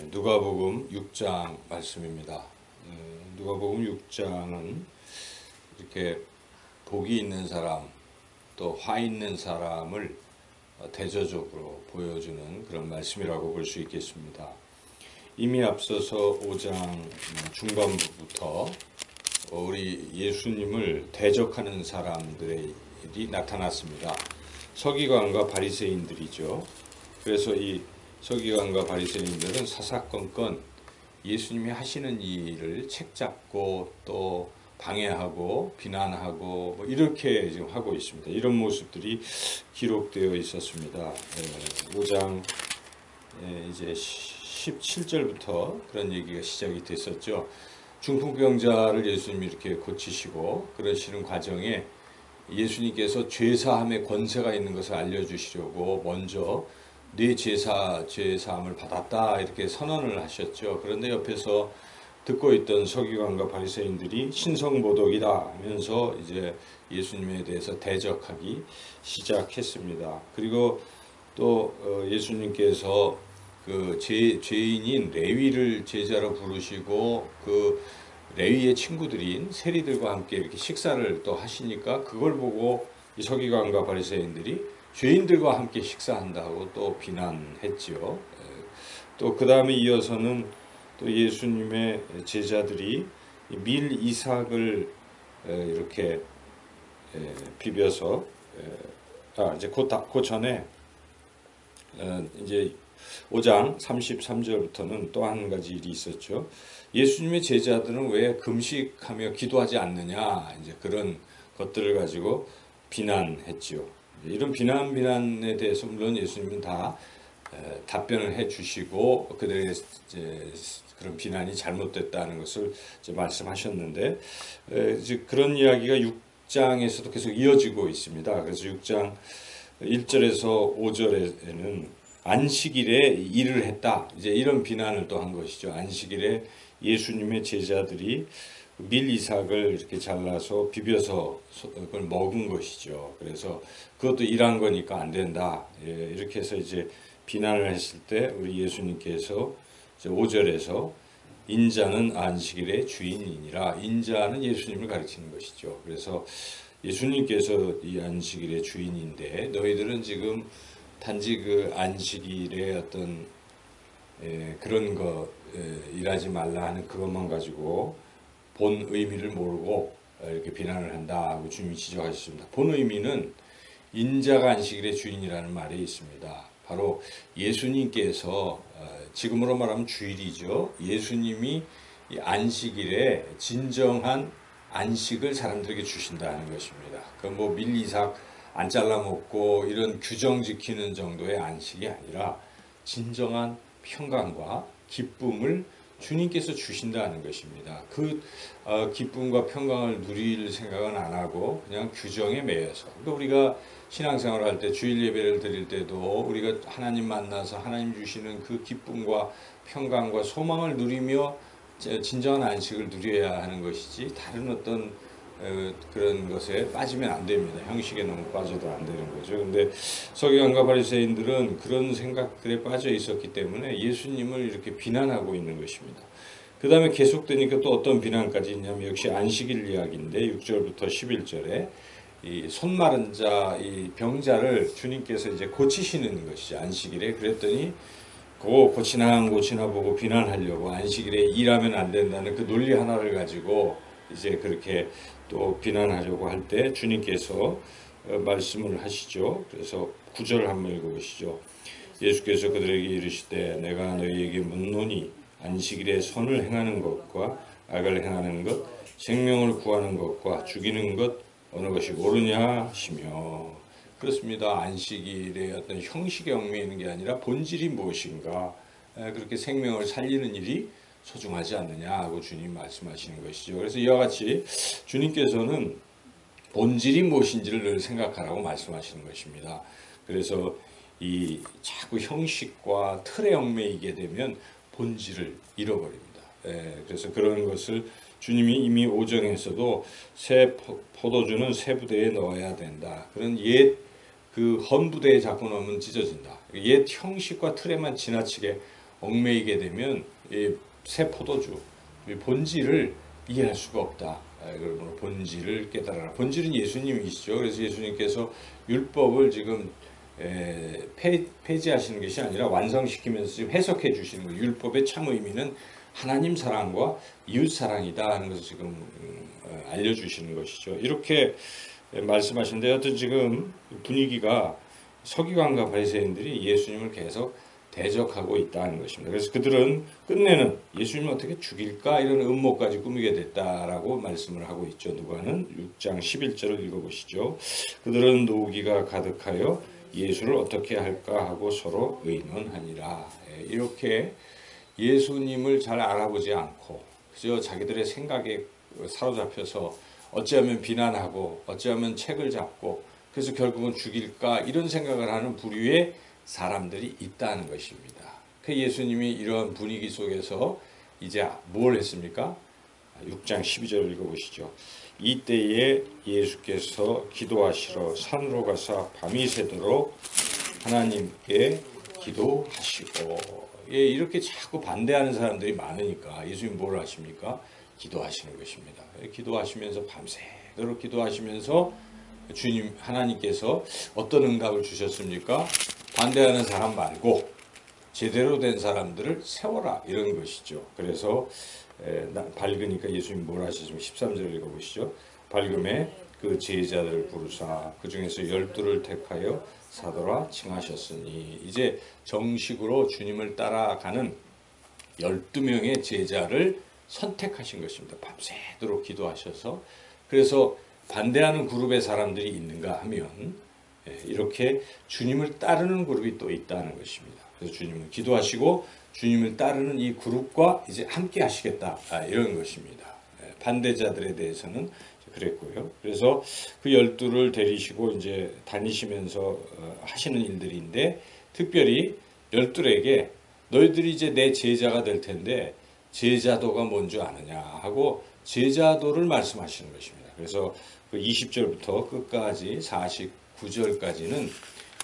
누가복음 6장 말씀입니다. 누가복음 6장은 이렇게 복이 있는 사람, 또 화 있는 사람을 대조적으로 보여주는 그런 말씀이라고 볼 수 있겠습니다. 이미 앞서서 5장 중반부터 우리 예수님을 대적하는 사람들이 나타났습니다. 서기관과 바리새인들이죠. 그래서 이 서기관과 바리새인들은 사사건건 예수님이 하시는 일을 책잡고 또 방해하고 비난하고 뭐 이렇게 지금 하고 있습니다. 이런 모습들이 기록되어 있었습니다. 5장 이제 17절부터 그런 얘기가 시작이 됐었죠. 중풍병자를 예수님이 이렇게 고치시고 그러시는 과정에 예수님께서 죄사함의 권세가 있는 것을 알려주시려고 먼저 네 죄사함을 받았다 이렇게 선언을 하셨죠. 그런데 옆에서 듣고 있던 서기관과 바리새인들이 신성모독이다 하면서 이제 예수님에 대해서 대적하기 시작했습니다. 그리고 또 예수님께서 그 죄인인 레위를 제자로 부르시고 그 레위의 친구들인 세리들과 함께 이렇게 식사를 또 하시니까 그걸 보고 이 서기관과 바리새인들이 죄인들과 함께 식사한다고 또 비난했지요. 또 그 다음에 이어서는 또 예수님의 제자들이 밀 이삭을 이렇게 비벼서 이제 그 전에 이제 5장 33절부터는 또 한 가지 일이 있었죠. 예수님의 제자들은 왜 금식하며 기도하지 않느냐 이제 그런 것들을 가지고 비난했지요. 이런 비난에 대해서 물론 예수님은 다 답변을 해주시고 그들의 이제 그런 비난이 잘못됐다는 것을 이제 말씀하셨는데 이제 그런 이야기가 6장에서도 계속 이어지고 있습니다. 그래서 6장 1절에서 5절에는 안식일에 일을 했다. 이제 이런 비난을 또 한 것이죠. 안식일에 예수님의 제자들이 밀 이삭을 이렇게 잘라서 비벼서 그걸 먹은 것이죠. 그래서 그것도 일한 거니까 안 된다. 이렇게 해서 이제 비난을 했을 때 우리 예수님께서 이제 5절에서 인자는 안식일의 주인이니라. 인자는 예수님을 가리키는 것이죠. 그래서 예수님께서 이 안식일의 주인인데 너희들은 지금 단지 그 안식일의 어떤 그런 거 일하지 말라 하는 그것만 가지고 본 의미를 모르고 이렇게 비난을 한다고 주님이 지적하셨습니다. 본 의미는 인자가 안식일의 주인이라는 말이 있습니다. 바로 예수님께서 지금으로 말하면 주일이죠. 예수님이 이 안식일에 진정한 안식을 사람들에게 주신다는 것입니다. 그 뭐 밀 이삭 안 잘라 먹고 이런 규정 지키는 정도의 안식이 아니라 진정한 평강과 기쁨을 주님께서 주신다는 것입니다. 그 기쁨과 평강을 누릴 생각은 안 하고 그냥 규정에 매여서 그러니까 우리가 신앙생활을 할 때 주일 예배를 드릴 때도 우리가 하나님 만나서 하나님 주시는 그 기쁨과 평강과 소망을 누리며 진정한 안식을 누려야 하는 것이지 다른 어떤 그런 것에 빠지면 안 됩니다. 형식에 너무 빠져도 안 되는 거죠. 근데 서기관과 바리새인들은 그런 생각들에 빠져 있었기 때문에 예수님을 이렇게 비난하고 있는 것입니다. 그 다음에 계속되니까 또 어떤 비난까지 있냐면 역시 안식일 이야기인데 6절부터 11절에 이 손 마른 자, 이 병자를 주님께서 이제 고치시는 것이죠. 안식일에. 그랬더니 고치나 보고 비난하려고 안식일에 일하면 안 된다는 그 논리 하나를 가지고 이제 그렇게 또 비난하려고 할 때 주님께서 말씀을 하시죠. 그래서 9절 한번 읽어보시죠. 예수께서 그들에게 이르시되 내가 너희에게 묻노니 안식일에 선을 행하는 것과 악을 행하는 것 생명을 구하는 것과 죽이는 것 어느 것이 옳으냐 하시며 그렇습니다. 안식일의 어떤 형식에 얽매이는 게 아니라 본질이 무엇인가 그렇게 생명을 살리는 일이 소중하지 않느냐 하고 주님 말씀하시는 것이죠. 그래서 이와 같이 주님께서는 본질이 무엇인지를 늘 생각하라고 말씀하시는 것입니다. 그래서 이 자꾸 형식과 틀에 얽매이게 되면 본질을 잃어버립니다. 그래서 그런 것을 주님이 이미 5장에서도 새 포도주는 새 부대에 넣어야 된다. 그런 옛 그 헌 부대에 자꾸 넣으면 찢어진다. 옛 형식과 틀에만 지나치게 얽매이게 되면 이 새 포도주, 이 본질을 이해할 수가 없다. 그러므로 본질을 깨달아라. 본질은 예수님이시죠. 그래서 예수님께서 율법을 지금 폐지하시는 것이 아니라 완성시키면서 지금 해석해 주시는 거예요. 율법의 참 의미는 하나님 사랑과 이웃 사랑이다 하는 것을 지금 알려주시는 것이죠. 이렇게 말씀하시는데 어떤 지금 분위기가 서기관과 바리새인들이 예수님을 계속 대적하고 있다는 것입니다. 그래서 그들은 끝내는 예수님을 어떻게 죽일까 이런 음모까지 꾸미게 됐다라고 말씀을 하고 있죠. 누가는 6장 11절을 읽어보시죠. 그들은 노기가 가득하여 예수를 어떻게 할까 하고 서로 의논하니라. 이렇게 예수님을 잘 알아보지 않고 그저 자기들의 생각에 사로잡혀서 어찌하면 비난하고 어찌하면 책을 잡고 그래서 결국은 죽일까 이런 생각을 하는 부류의 사람들이 있다는 것입니다. 그 예수님이 이러한 분위기 속에서 이제 뭘 했습니까? 6장 12절 읽어보시죠. 이때에 예수께서 기도하시러 산으로 가사 밤이 새도록 하나님께 기도하시고 이렇게 자꾸 반대하는 사람들이 많으니까 예수님 뭘 하십니까? 기도하시는 것입니다. 기도하시면서 밤새도록 기도하시면서 주님 하나님께서 어떤 응답을 주셨습니까? 반대하는 사람 말고 제대로 된 사람들을 세워라 이런 것이죠. 그래서 밝으니까 예수님 뭘 하시죠? 13절 읽어보시죠. 밝음에 그 제자들을 부르사 그 중에서 12를 택하여 사도라 칭하셨으니 이제 정식으로 주님을 따라가는 12명의 제자를 선택하신 것입니다. 밤새도록 기도하셔서 그래서 반대하는 그룹의 사람들이 있는가 하면 이렇게 주님을 따르는 그룹이 또 있다는 것입니다. 그래서 주님을 기도하시고 주님을 따르는 이 그룹과 이제 함께 하시겠다 이런 것입니다. 반대자들에 대해서는 그랬고요. 그래서 그 12를 데리시고 이제 다니시면서 하시는 일들인데 특별히 12에게 너희들이 이제 내 제자가 될 텐데 제자도가 뭔 줄 아느냐 하고 제자도를 말씀하시는 것입니다. 그래서 그 20절부터 끝까지 49절까지는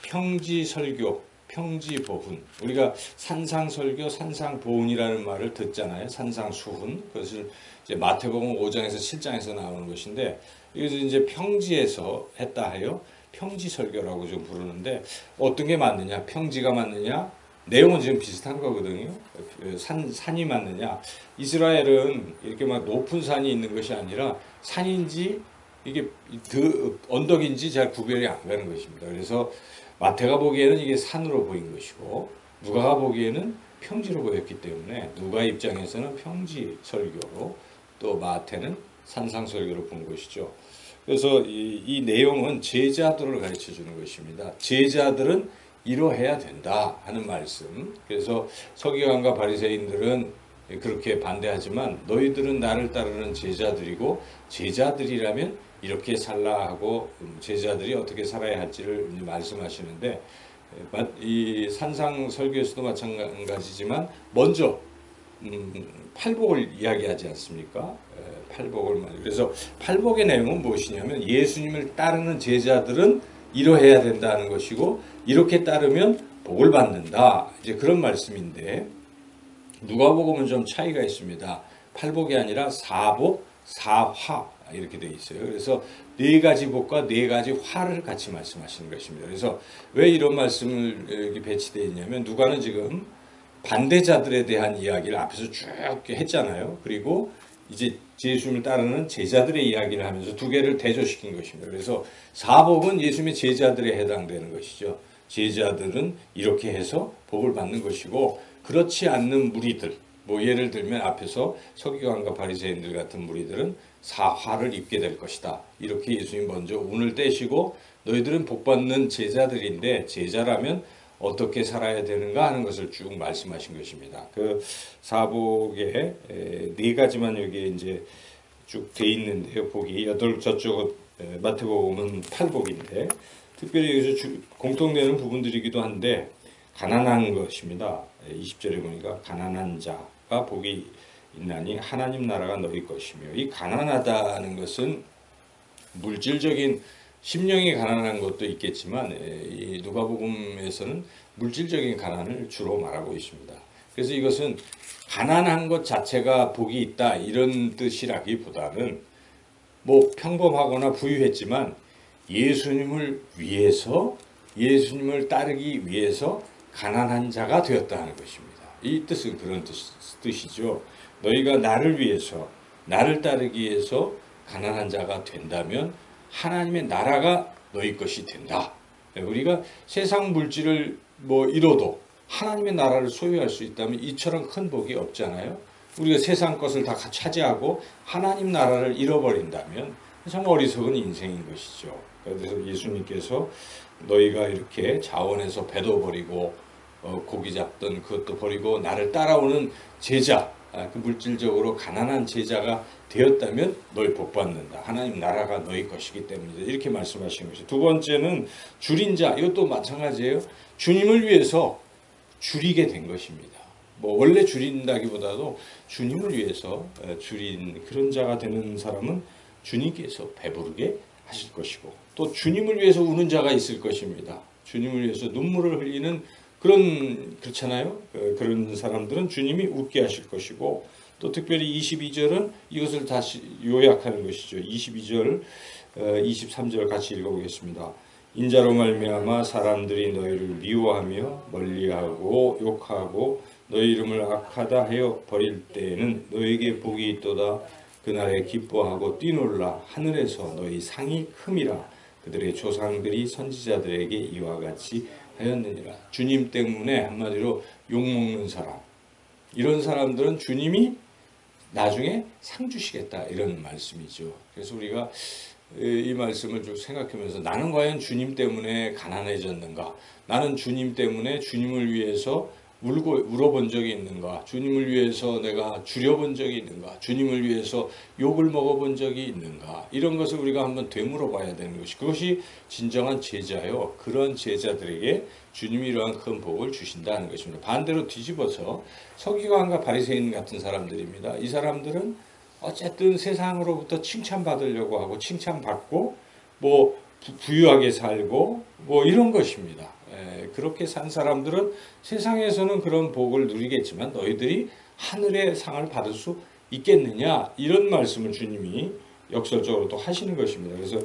평지설교, 평지보훈. 우리가 산상설교, 산상보훈이라는 말을 듣잖아요. 산상수훈. 그것을 이제 마태복음 5장에서 7장에서 나오는 것인데 이것을 이제 평지에서 했다 하여 평지설교라고 좀 부르는데 어떤 게 맞느냐? 평지가 맞느냐? 내용은 지금 비슷한 거거든요. 산이 맞느냐? 이스라엘은 이렇게 막 높은 산이 있는 것이 아니라 산인지 이게 언덕인지 잘 구별이 안 가는 것입니다. 그래서 마태가 보기에는 이게 산으로 보인 것이고 누가가 보기에는 평지로 보였기 때문에 누가 입장에서는 평지 설교로 또 마태는 산상 설교로 본 것이죠. 그래서 이 내용은 제자들을 가르쳐 주는 것입니다. 제자들은 이러해야 된다 하는 말씀. 그래서 서기관과 바리새인들은 그렇게 반대하지만 너희들은 나를 따르는 제자들이고 제자들이라면 이렇게 살라 하고 제자들이 어떻게 살아야 할지를 말씀하시는데 이 산상 설교에서도 마찬가지지만 먼저 팔복을 이야기하지 않습니까? 팔복을 말이에요. 그래서 팔복의 내용은 무엇이냐면 예수님을 따르는 제자들은 이러해야 된다는 것이고 이렇게 따르면 복을 받는다. 이제 그런 말씀인데 누가복음은 좀 차이가 있습니다. 팔복이 아니라 사복, 사화 이렇게 되어 있어요. 그래서 네 가지 복과 네 가지 화를 같이 말씀하시는 것입니다. 그래서 왜 이런 말씀을 여기 배치되어 있냐면 누가는 지금 반대자들에 대한 이야기를 앞에서 쭉 했잖아요. 그리고 이제 예수님을 따르는 제자들의 이야기를 하면서 두 개를 대조시킨 것입니다. 그래서 사복은 예수님의 제자들에 해당되는 것이죠. 제자들은 이렇게 해서 복을 받는 것이고 그렇지 않는 무리들, 뭐 예를 들면 앞에서 서기관과 바리새인들 같은 무리들은 사화를 입게 될 것이다. 이렇게 예수님 먼저 운을 떼시고 너희들은 복받는 제자들인데 제자라면 어떻게 살아야 되는가 하는 것을 쭉 말씀하신 것입니다. 그 사복에 네 가지만 여기에 이제 쭉 돼 있는데요. 복이 저쪽 마태복음은 팔복인데 특별히 여기서 공통되는 부분들이기도 한데 가난한 것입니다. 20절에 보니까 가난한 자가 복이 있나니 하나님 나라가 너희 것이며 이 가난하다는 것은 물질적인 심령이 가난한 것도 있겠지만 이 누가복음에서는 물질적인 가난을 주로 말하고 있습니다. 그래서 이것은 가난한 것 자체가 복이 있다 이런 뜻이라기보다는 뭐 평범하거나 부유했지만 예수님을 위해서 예수님을 따르기 위해서 가난한 자가 되었다는 것입니다. 이 뜻은 그런 뜻이죠. 너희가 나를 위해서 나를 따르기 위해서 가난한 자가 된다면 하나님의 나라가 너희 것이 된다. 우리가 세상 물질을 뭐 잃어도 하나님의 나라를 소유할 수 있다면 이처럼 큰 복이 없잖아요. 우리가 세상 것을 다 차지하고 하나님 나라를 잃어버린다면 참 어리석은 인생인 것이죠. 그래서 예수님께서 너희가 이렇게 자원해서 배도 버리고 고기 잡던 그것도 버리고 나를 따라오는 제자, 그 물질적으로 가난한 제자가 되었다면 너희 복 받는다. 하나님 나라가 너희 것이기 때문이다. 이렇게 말씀하시는 것이죠. 두 번째는 줄인 자, 이것도 마찬가지예요. 주님을 위해서 줄이게 된 것입니다. 뭐 원래 줄인다기보다도 주님을 위해서 줄인 그런 자가 되는 사람은 주님께서 배부르게 하실 것이고 또 주님을 위해서 우는 자가 있을 것입니다. 주님을 위해서 눈물을 흘리는 그렇잖아요. 그런 사람들은 주님이 웃게 하실 것이고 또 특별히 22절은 이것을 다시 요약하는 것이죠. 22절, 23절 같이 읽어보겠습니다. 인자로 말미암아 사람들이 너희를 미워하며 멀리하고 욕하고 너희 이름을 악하다 하여 버릴 때에는 너희에게 복이 있도다. 그날에 기뻐하고 뛰놀라. 하늘에서 너희 상이 큼이라. 그들의 조상들이 선지자들에게 이와 같이 하였느니라. 주님 때문에 한마디로 욕먹는 사람, 이런 사람들은 주님이 나중에 상 주시겠다 이런 말씀이죠. 그래서 우리가 이 말씀을 쭉 생각하면서 나는 과연 주님 때문에 가난해졌는가? 나는 주님 때문에 주님을 위해서 울어본 적이 있는가? 주님을 위해서 내가 줄여본 적이 있는가? 주님을 위해서 욕을 먹어본 적이 있는가? 이런 것을 우리가 한번 되물어봐야 되는 것이 그것이 진정한 제자요. 그런 제자들에게 주님이 이러한 큰 복을 주신다는 것입니다. 반대로 뒤집어서 서기관과 바리새인 같은 사람들입니다. 이 사람들은 어쨌든 세상으로부터 칭찬받으려고 하고 칭찬받고 뭐 부유하게 살고 뭐 이런 것입니다. 그렇게 산 사람들은 세상에서는 그런 복을 누리겠지만 너희들이 하늘의 상을 받을 수 있겠느냐 이런 말씀을 주님이 역설적으로 또 하시는 것입니다. 그래서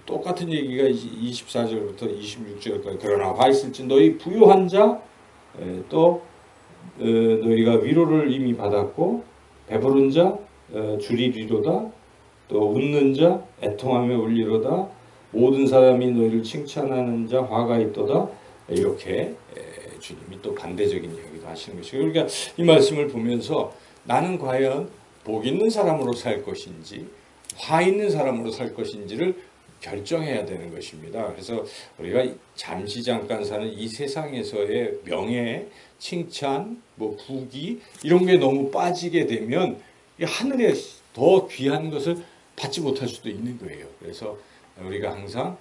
똑같은 얘기가 24절부터 26절까지 그러나 화 있을지 너희 부유한 자 또 너희가 위로를 이미 받았고 배부른 자 줄이리로다. 또 웃는 자 애통하며 울리로다. 모든 사람이 너희를 칭찬하는 자 화가 있도다. 이렇게 주님이 또 반대적인 이야기도 하시는 것이고 그러니까 이 말씀을 보면서 나는 과연 복 있는 사람으로 살 것인지 화 있는 사람으로 살 것인지를 결정해야 되는 것입니다. 그래서 우리가 잠시 잠깐 사는 이 세상에서의 명예, 칭찬, 뭐 부귀 이런 게 너무 빠지게 되면 이 하늘에 더 귀한 것을 받지 못할 수도 있는 거예요. 그래서 우리가 항상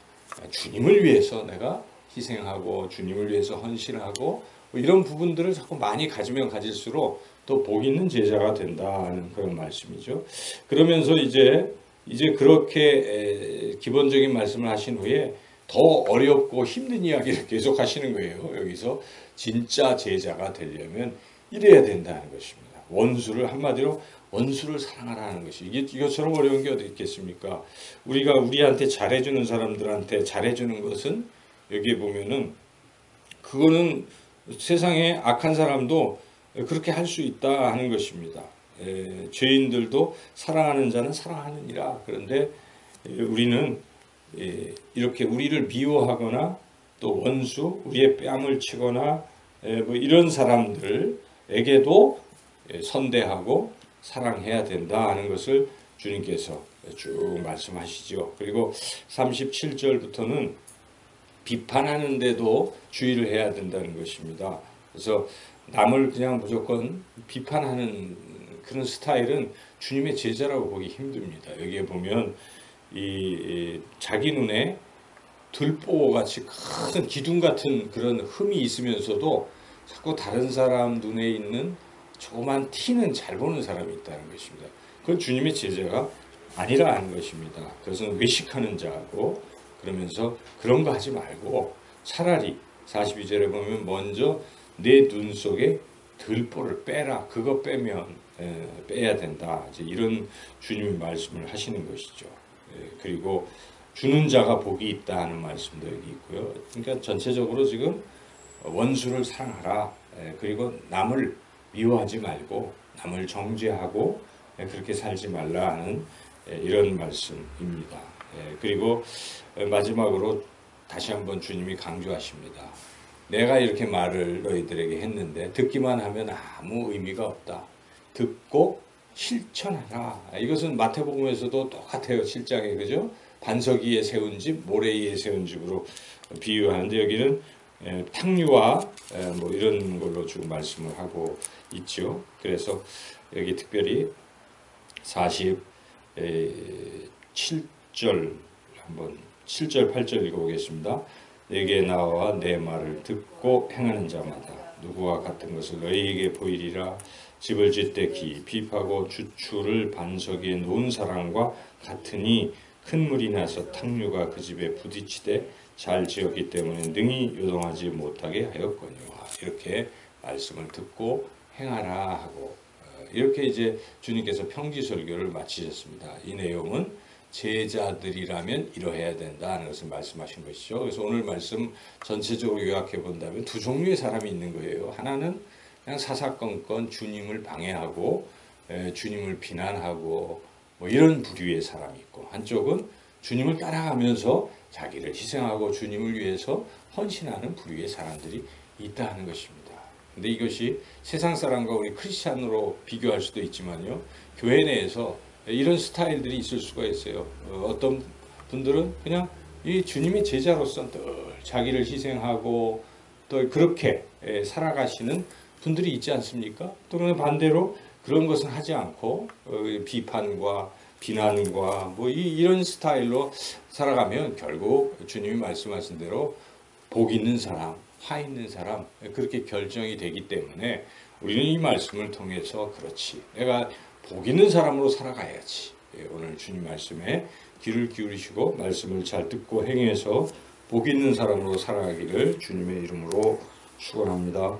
주님을 위해서 내가 희생하고 주님을 위해서 헌신하고 뭐 이런 부분들을 자꾸 많이 가지면 가질수록 더 복 있는 제자가 된다는 그런 말씀이죠. 그러면서 이제 그렇게 기본적인 말씀을 하신 후에 더 어렵고 힘든 이야기를 계속 하시는 거예요. 여기서 진짜 제자가 되려면 이래야 된다는 것입니다. 원수를 한마디로 원수를 사랑하라는 것이 이것처럼 어려운 게 어디 있겠습니까? 우리가 우리한테 잘해주는 사람들한테 잘해주는 것은 여기에 보면은 그거는 세상에 악한 사람도 그렇게 할 수 있다 하는 것입니다. 죄인들도 사랑하는 자는 사랑하느니라. 그런데 우리는 이렇게 우리를 미워하거나 또 원수, 우리의 뺨을 치거나 뭐 이런 사람들에게도 선대하고 사랑해야 된다 하는 것을 주님께서 쭉 말씀하시죠. 그리고 37절부터는 비판하는데도 주의를 해야 된다는 것입니다. 그래서 남을 그냥 무조건 비판하는 그런 스타일은 주님의 제자라고 보기 힘듭니다. 여기에 보면 이 자기 눈에 들보같이 큰 기둥 같은 그런 흠이 있으면서도 자꾸 다른 사람 눈에 있는 조그만 티는 잘 보는 사람이 있다는 것입니다. 그건 주님의 제자가 아니라는 것입니다. 그것은 외식하는 자고 그러면서 그런 거 하지 말고 차라리 42절에 보면 먼저 내 눈 속에 들보를 빼라. 그거 빼면 빼야 된다. 이제 이런 주님이 말씀을 하시는 것이죠. 그리고 주는 자가 복이 있다 하는 말씀도 여기 있고요. 그러니까 전체적으로 지금 원수를 사랑하라. 그리고 남을 미워하지 말고 남을 정죄하고 그렇게 살지 말라 하는 이런 말씀입니다. 그리고 마지막으로 다시 한번 주님이 강조하십니다. 내가 이렇게 말을 너희들에게 했는데 듣기만 하면 아무 의미가 없다. 듣고 실천하라. 이것은 마태복음에서도 똑같아요. 7장에 그죠? 반석 위에 세운 집, 모래 위에 세운 집으로 비유하는데 여기는 탕류와 뭐 이런 걸로 지금 말씀을 하고 있죠. 그래서 여기 특별히 47절 한번 7절 8절 읽어보겠습니다. 내게 나와 내 말을 듣고 행하는 자마다 누구와 같은 것을 너희에게 보이리라. 집을 짓되 깊이 파고 주추를 반석 위에 놓은 사람과 같으니 큰 물이 나서 탕류가 그 집에 부딪히되 잘 지었기 때문에 능히 요동하지 못하게 하였거니와. 이렇게 말씀을 듣고 행하라 하고 이렇게 이제 주님께서 평지설교를 마치셨습니다. 이 내용은 제자들이라면 이러해야 된다는 것을 말씀하신 것이죠. 그래서 오늘 말씀 전체적으로 요약해 본다면 두 종류의 사람이 있는 거예요. 하나는 그냥 사사건건 주님을 방해하고 주님을 비난하고 뭐 이런 부류의 사람이 있고, 한쪽은 주님을 따라가면서 자기를 희생하고 주님을 위해서 헌신하는 부류의 사람들이 있다는 것입니다. 근데 이것이 세상 사람과 우리 크리스찬으로 비교할 수도 있지만요, 교회 내에서 이런 스타일들이 있을 수가 있어요. 어떤 분들은 그냥 이 주님의 제자로서 늘 자기를 희생하고 또 그렇게 살아가시는 분들이 있지 않습니까? 또 반대로 그런 것은 하지 않고 비판과 비난과 뭐 이런 스타일로 살아가면 결국 주님이 말씀하신 대로 복 있는 사람, 화 있는 사람 그렇게 결정이 되기 때문에 우리는 이 말씀을 통해서 그렇지, 내가 복 있는 사람으로 살아가야지. 오늘 주님 말씀에 귀를 기울이시고 말씀을 잘 듣고 행해서 복 있는 사람으로 살아가기를 주님의 이름으로 축원합니다.